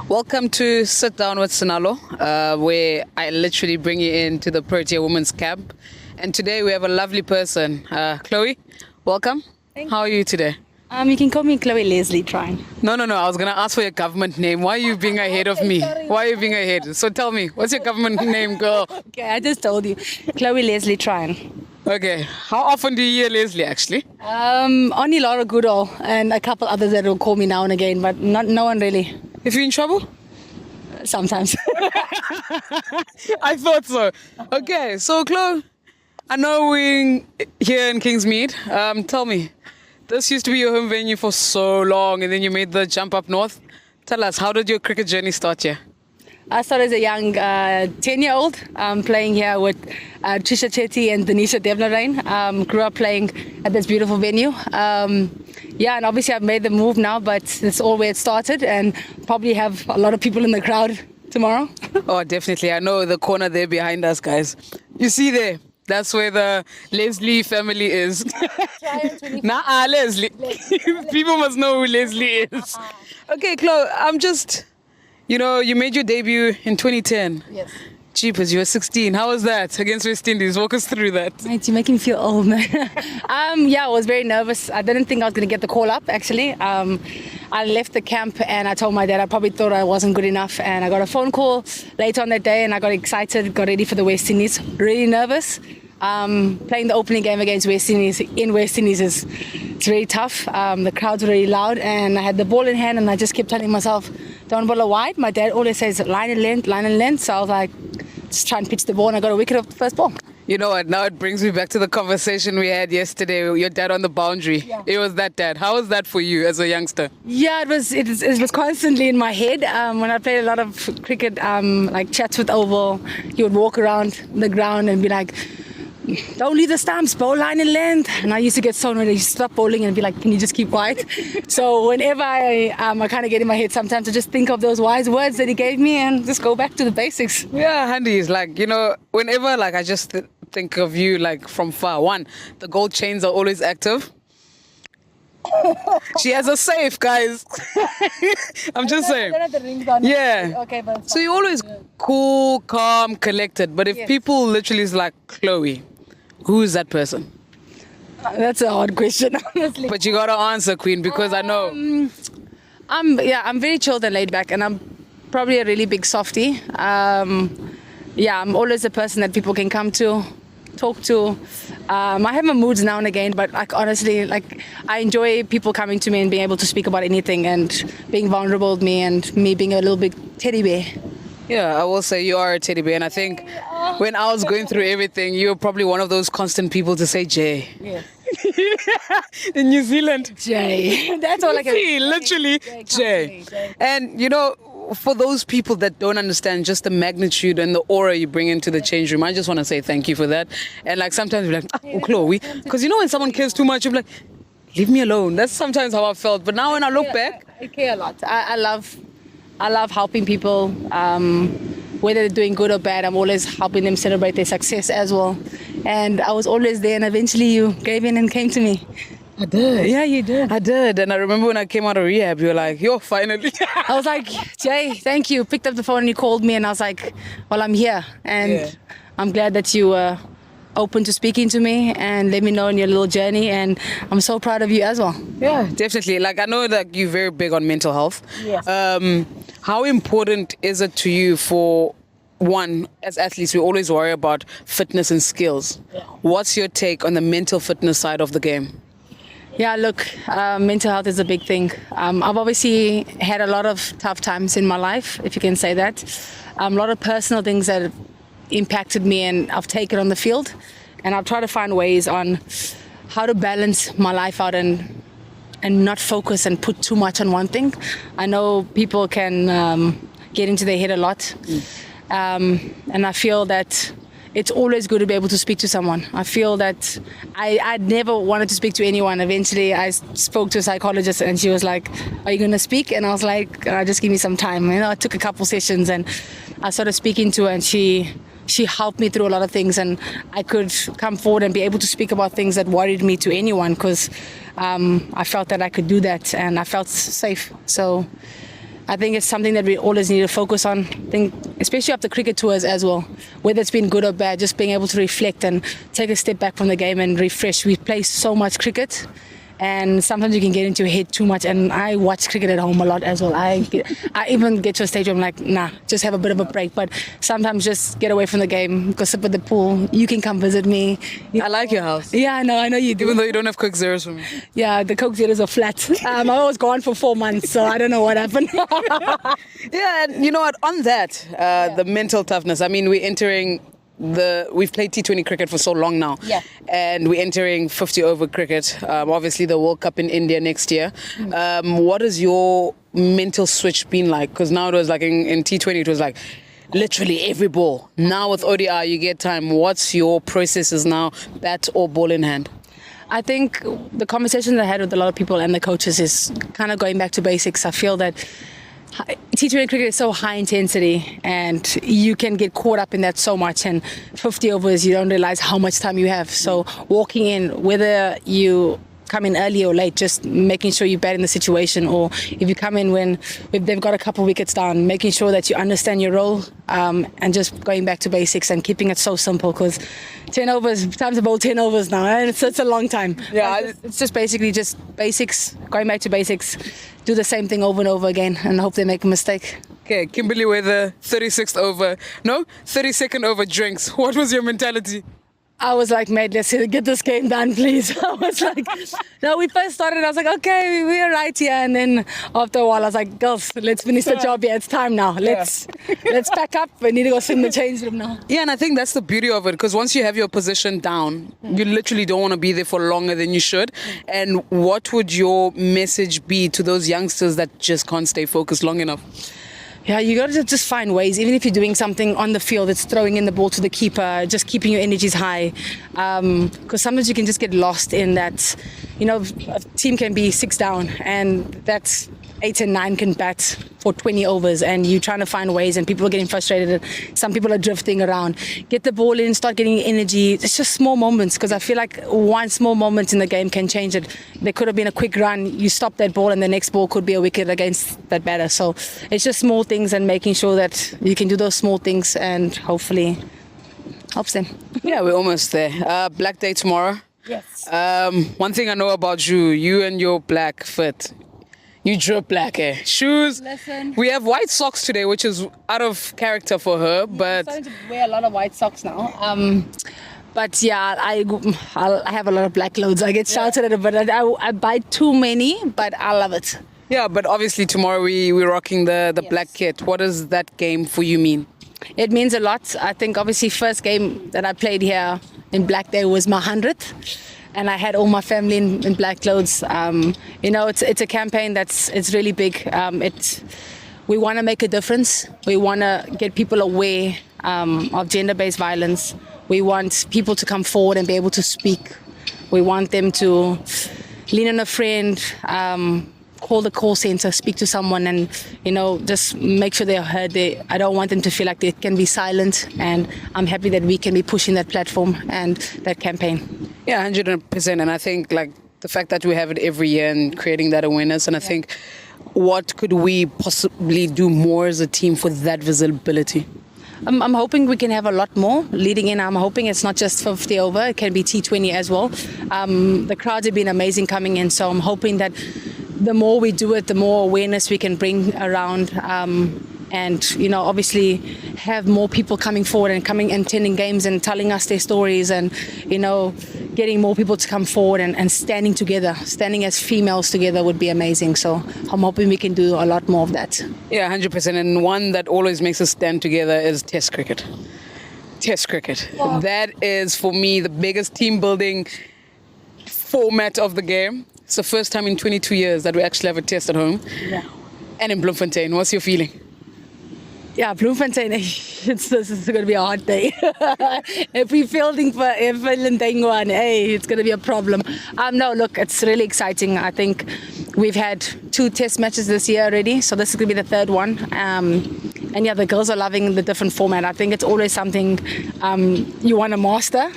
Welcome to Sitdown with Sinalo, where I literally bring you into the Proteas Women's camp. And today we have a lovely person, Chloe. Welcome. How are you today? You can call me Chloe Leslie Tryon. No. I was going to ask for your government name. Why are you being ahead of me? Why are you being ahead? So tell me, what's your government name, girl? Okay, I just told you. Chloe Leslie Tryon. Okay. How often do you hear Leslie, actually? Only Laura Goodall and a couple others that will call me now and again, but no one really. If you're in trouble? Sometimes. I thought so. Okay, so Chloe, I know we're here in Kingsmead. Tell me, this used to be your home venue for so long, and then you made the jump up north. Tell us, how did your cricket journey start here? I started as a young 10-year-old playing here with Trisha Chetty and Denisha Devnarain. Grew up playing at this beautiful venue. And obviously I've made the move now, but it's all where it started, and probably have a lot of people in the crowd tomorrow. Oh, definitely. I know the corner there behind us, guys. You see there? That's where the Leslie family is. Leslie. People must know who Leslie is. Okay, Chloe, you made your debut in 2010. Yes. Jeepers, you were 16. How was that against West Indies? Walk us through that. Mate, you make me feel old, man. I was very nervous. I didn't think I was going to get the call up, actually. I left the camp and I told my dad I probably thought I wasn't good enough. And I got a phone call later on that day and I got excited, got ready for the West Indies. Really nervous. Playing the opening game against West Indies in West Indies it's very tough. The crowds were really loud and I had the ball in hand and I just kept telling myself, don't bowl a wide. My dad always says line and length. So I was like, just try and pitch the ball and I got a wicket off the first ball. You know what? Now it brings me back to the conversation we had yesterday. Your dad on the boundary. Yeah. It was that dad. How was that for you as a youngster? Yeah, it was constantly in my head. When I played a lot of cricket, like Chatsworth Oval, he would walk around the ground and be like, don't leave the stumps, bowl line and length. And I used to get so annoyed. I used to stop bowling and be like, can you just keep quiet? So whenever I kind of get in my head, sometimes I just think of those wise words that he gave me and just go back to the basics. Yeah, handy is whenever I just think of you from far. One, the gold chains are always active. She has a safe, guys. I'm just saying. Yeah. Okay, but so you're always cool, calm, collected. But if people literally is like, Chloe, who is that person? That's a hard question, honestly. But you gotta answer, Queen, because I know. I'm very chilled and laid back, and I'm probably a really big softie. I'm always a person that people can come to, talk to. I have my moods now and again, but honestly, I enjoy people coming to me and being able to speak about anything and being vulnerable with me and me being a little big teddy bear. Yeah, I will say you are a teddy bear, and I think when I was going through everything, you were probably one of those constant people to say Jay. Yeah. In New Zealand. Jay. That's all I can say. Literally, Jay. And for those people that don't understand just the magnitude and the aura you bring into the change room, I just want to say thank you for that. And sometimes you're like, Chloe, because when someone cares too much, you're like, leave me alone. That's sometimes how I felt. But now when I look back, I care a lot. I love helping people, whether they're doing good or bad. I'm always helping them celebrate their success as well. And I was always there, and eventually you gave in and came to me. I did. Yeah, you did. I did. And I remember when I came out of rehab, you were like, yo, finally. I was like, Jay, thank you. Picked up the phone and you called me, and I was like, well, I'm here. And I'm glad that you were open to speaking to me and let me know in your little journey. And I'm so proud of you as well. Yeah, definitely. I know that you're very big on mental health. Yes. How important is it to you for, one, as athletes, we always worry about fitness and skills. Yeah. What's your take on the mental fitness side of the game? Yeah, look, mental health is a big thing. I've obviously had a lot of tough times in my life, if you can say that. A lot of personal things that have impacted me and I've taken on the field. And I've tried to find ways on how to balance my life out and not focus and put too much on one thing. I know people can get into their head a lot. And I feel that it's always good to be able to speak to someone. I feel that I never wanted to speak to anyone. Eventually, I spoke to a psychologist and she was like, are you going to speak? And I was like, just give me some time. I took a couple sessions and I started speaking to her, and she helped me through a lot of things, and I could come forward and be able to speak about things that worried me to anyone because I felt that I could do that and I felt safe. So I think it's something that we always need to focus on. I think, especially after cricket tours as well, whether it's been good or bad, just being able to reflect and take a step back from the game and refresh. We play so much cricket, and sometimes you can get into your head too much. And I watch cricket at home a lot as well. I even get to a stage where I'm like, nah, just have a bit of a break. But sometimes just get away from the game, go sit at the pool. You can come visit me. I like your house. Yeah, I know you do. Even though you don't have Coke Zeros for me. Yeah, the Coke Zeros are flat. I was gone for 4 months, so I don't know what happened. Yeah, and you know what? On that, the mental toughness. I mean, we're entering we've played T20 cricket for so long now, and we're entering 50 over cricket. Obviously, the World Cup in India next year. What has your mental switch been like? Because now it was like in T20, it was like literally every ball. Now with ODI, you get time. What's your processes now, bat or ball in hand? I think the conversations I had with a lot of people and the coaches is kind of going back to basics. I feel that T20 cricket is so high intensity and you can get caught up in that so much, and 50 overs you don't realize how much time you have. So walking in, whether you come in early or late, just making sure you're bad in the situation, or if you come in when they've got a couple of wickets down, making sure that you understand your role, and just going back to basics and keeping it so simple, because 10 overs, times to bowl 10 overs now, and it's a long time. Yeah, it's just basically just basics, going back to basics, do the same thing over and over again and hope they make a mistake. Okay, Kimberly with the 32nd over drinks. What was your mentality? I was like, mate, let's get this game done, please. I was like, no, we first started, I was like, okay, we're right here. And then after a while, I was like, girls, let's finish the job here. It's time now. Let's pack up. We need to go sit in the change room now. Yeah, and I think that's the beauty of it, because once you have your position down, you literally don't want to be there for longer than you should. And what would your message be to those youngsters that just can't stay focused long enough? Yeah, you got to just find ways, even if you're doing something on the field, it's throwing in the ball to the keeper, just keeping your energies high. Because sometimes you can just get lost in that, a team can be 6 down and that's 8 and 9 can bat for 20 overs, and you're trying to find ways and people are getting frustrated. Some people are drifting around. Get the ball in, start getting energy. It's just small moments, because I feel like one small moment in the game can change it. There could have been a quick run, you stop that ball and the next ball could be a wicket against that batter. So it's just small things and making sure that you can do those small things, and hopefully helps them. Yeah, we're almost there. Black Day tomorrow. Yes. One thing I know about you and your black fit. You drip black, eh? Shoes. Listen. We have white socks today, which is out of character for her, but I'm starting to wear a lot of white socks now. But yeah, I have a lot of black clothes. I get shouted at it, but I buy too many, but I love it. Yeah, but obviously tomorrow we're rocking the black kit. What does that game for you mean? It means a lot. I think obviously first game that I played here in Black Day was my 100th. And I had all my family in black clothes. It's a campaign it's really big. We want to make a difference. We want to get people aware of gender-based violence. We want people to come forward and be able to speak. We want them to lean on a friend, call the call center, speak to someone, and just make sure they're heard. I don't want them to feel like they can be silent, and I'm happy that we can be pushing that platform and that campaign. Yeah, 100%. And I think like the fact that we have it every year and creating that awareness, and I think what could we possibly do more as a team for that visibility? I'm hoping we can have a lot more leading in. I'm hoping it's not just 50 over, it can be T20 as well. The crowds have been amazing coming in, so I'm hoping that the more we do it, the more awareness we can bring around, and obviously have more people coming forward and coming and attending games and telling us their stories, and getting more people to come forward and standing together, standing as females together would be amazing. So I'm hoping we can do a lot more of that. Yeah, 100%. And one that always makes us stand together is Test cricket. Test cricket. Wow. That is for me the biggest team building format of the game. It's the first time in 22 years that we actually have a test at home. Yeah. And in Bloemfontein. What's your feeling? Yeah, Bloemfontein, this is going to be a hard day. If we're fielding for Bloemfontein, it's going to be a problem. No, look, it's really exciting. I think we've had 2 test matches this year already, so this is going to be the 3rd one. And yeah, the girls are loving the different format. I think it's always something you want to master.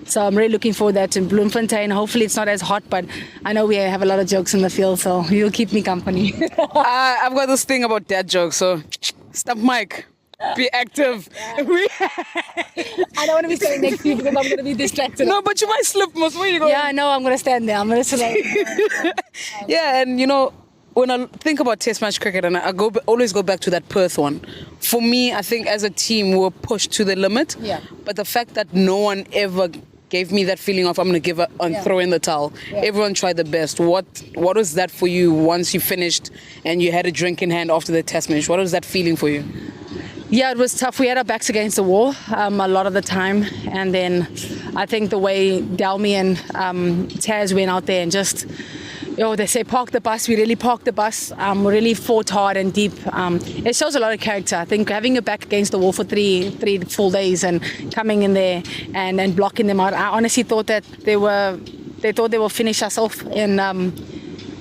So I'm really looking forward to that in Bloemfontein. Hopefully it's not as hot, but I know we have a lot of jokes in the field, so you'll keep me company. I've got this thing about dad jokes, so stump mic. Be active. I don't want to be standing next to you because I'm going to be distracted. No, but you might slip, Mos. Where you going? Yeah, I know. I'm going to stand there. I'm going to sit Yeah, and you know, when I think about Test match cricket, and I always go back to that Perth one. For me, I think as a team, we were pushed to the limit. Yeah. But the fact that no one ever gave me that feeling of I'm going to give up and throw in the towel. Yeah. Everyone tried the best. What was that for you once you finished and you had a drink in hand after the Test match? What was that feeling for you? Yeah, it was tough. We had our backs against the wall a lot of the time. And then I think the way Delmy and Taz went out there and just, they say park the bus. We really parked the bus. We really fought hard and deep. It shows a lot of character. I think having your back against the wall for three full days and coming in there and blocking them out, I honestly thought that they thought they will finish us off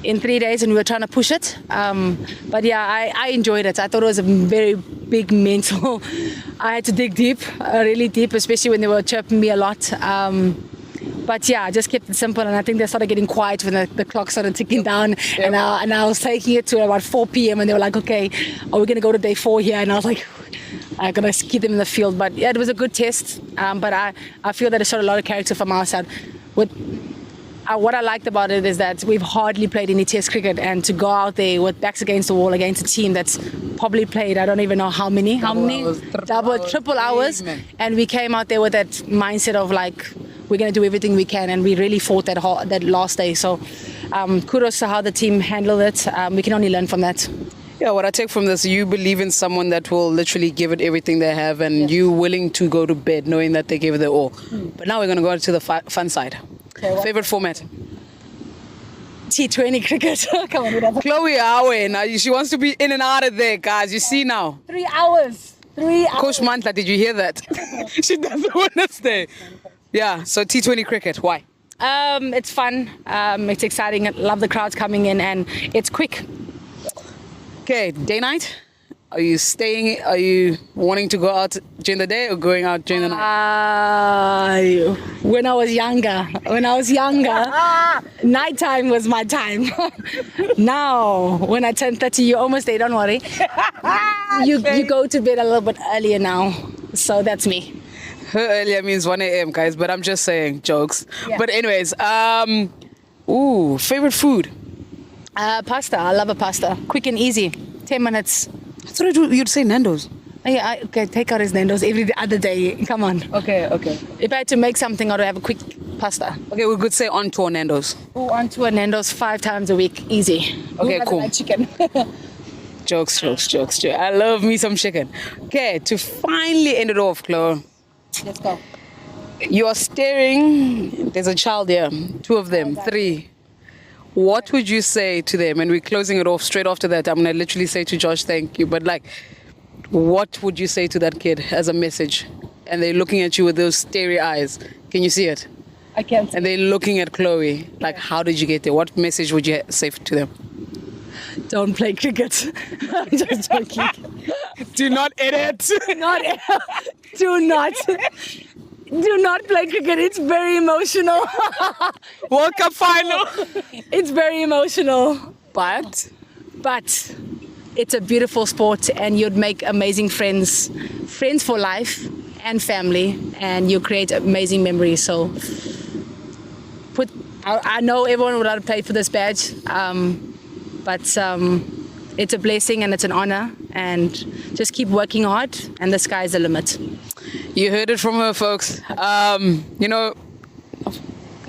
in 3 days, and we were trying to push it. But yeah, I enjoyed it. I thought it was a very big mental. I had to dig deep, really deep, especially when they were chirping me a lot. But yeah, I just kept it simple, and I think they started getting quiet when the clock started ticking down. Yep. And I was taking it to about 4 p.m. and they were like, okay, are we going to go to day 4 here? And I was like, I'm going to keep them in the field. But yeah, it was a good test. But I feel that it showed a lot of character from our side. What I liked about it is that we've hardly played any test cricket, and to go out there with backs against the wall against a team that's probably played, I don't even know how many, triple hours. And we came out there with that mindset of like, we're going to do everything we can, and we really fought that last day. So kudos to how the team handled it. We can only learn from that. Yeah, what I take from this, you believe in someone that will literally give it everything they have, and you willing to go to bed knowing that they gave it their all. But now we're going to go to the fun side. Okay, favorite format? T20 cricket. Come on, Chloe Awe, now she wants to be in and out of there, guys. You see now. 3 hours. 3 hours. Coach Mantla, did you hear that? She doesn't want to stay. Yeah, so T20 cricket, why? It's fun. It's exciting. I love the crowds coming in, and it's quick. Okay, day night? Are you staying? Are you wanting to go out during the day or going out during the night? When I was younger, nighttime was my time. Now, when I turn 30, you're almost there, don't worry. You go to bed a little bit earlier now. So that's me. Her earlier means 1 a.m., guys, but I'm just saying, jokes. Yeah. But anyways, favorite food? Pasta. I love a pasta. Quick and easy. 10 minutes. I thought you'd say Nando's. Yeah, okay, take out his Nando's every other day. Come on. Okay. If I had to make something, I'd have a quick pasta. Okay, we could say on tour Nando's. Oh, on tour Nando's 5 times a week. Easy. Okay, cool. Like chicken. Jokes. I love me some chicken. Okay, to finally end it off, Chloe. Let's go. You are staring. There's a child here. 2 of them. 3. What would you say to them? And we're closing it off straight after that. I'm going to literally say to Josh, thank you. But what would you say to that kid as a message? And they're looking at you with those starry eyes. Can you see it? I can't see. And they're looking at Chloe. How did you get there? What message would you say to them? Don't play cricket. I'm just joking. Do not edit. Do not play cricket. It's very emotional. World Cup final. It's very emotional. But it's a beautiful sport, and you'd make amazing friends for life and family, and you create amazing memories. So I know everyone would like to play for this badge, but it's a blessing and it's an honor, and just keep working hard, and the sky's the limit. You heard it from her, folks.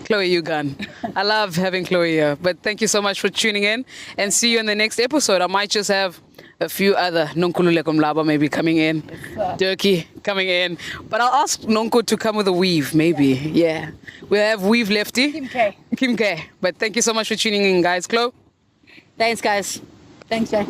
Chloe, you gone. I love having Chloe here. But thank you so much for tuning in, and see you in the next episode. I might just have a few other Nonkululeko Mlaba maybe coming in. Durkee coming in. But I'll ask Nonko to come with a weave, maybe. Yeah. We'll have weave lefty. Kim K. But thank you so much for tuning in, guys. Chloe? Thanks, guys. Thanks, Jay.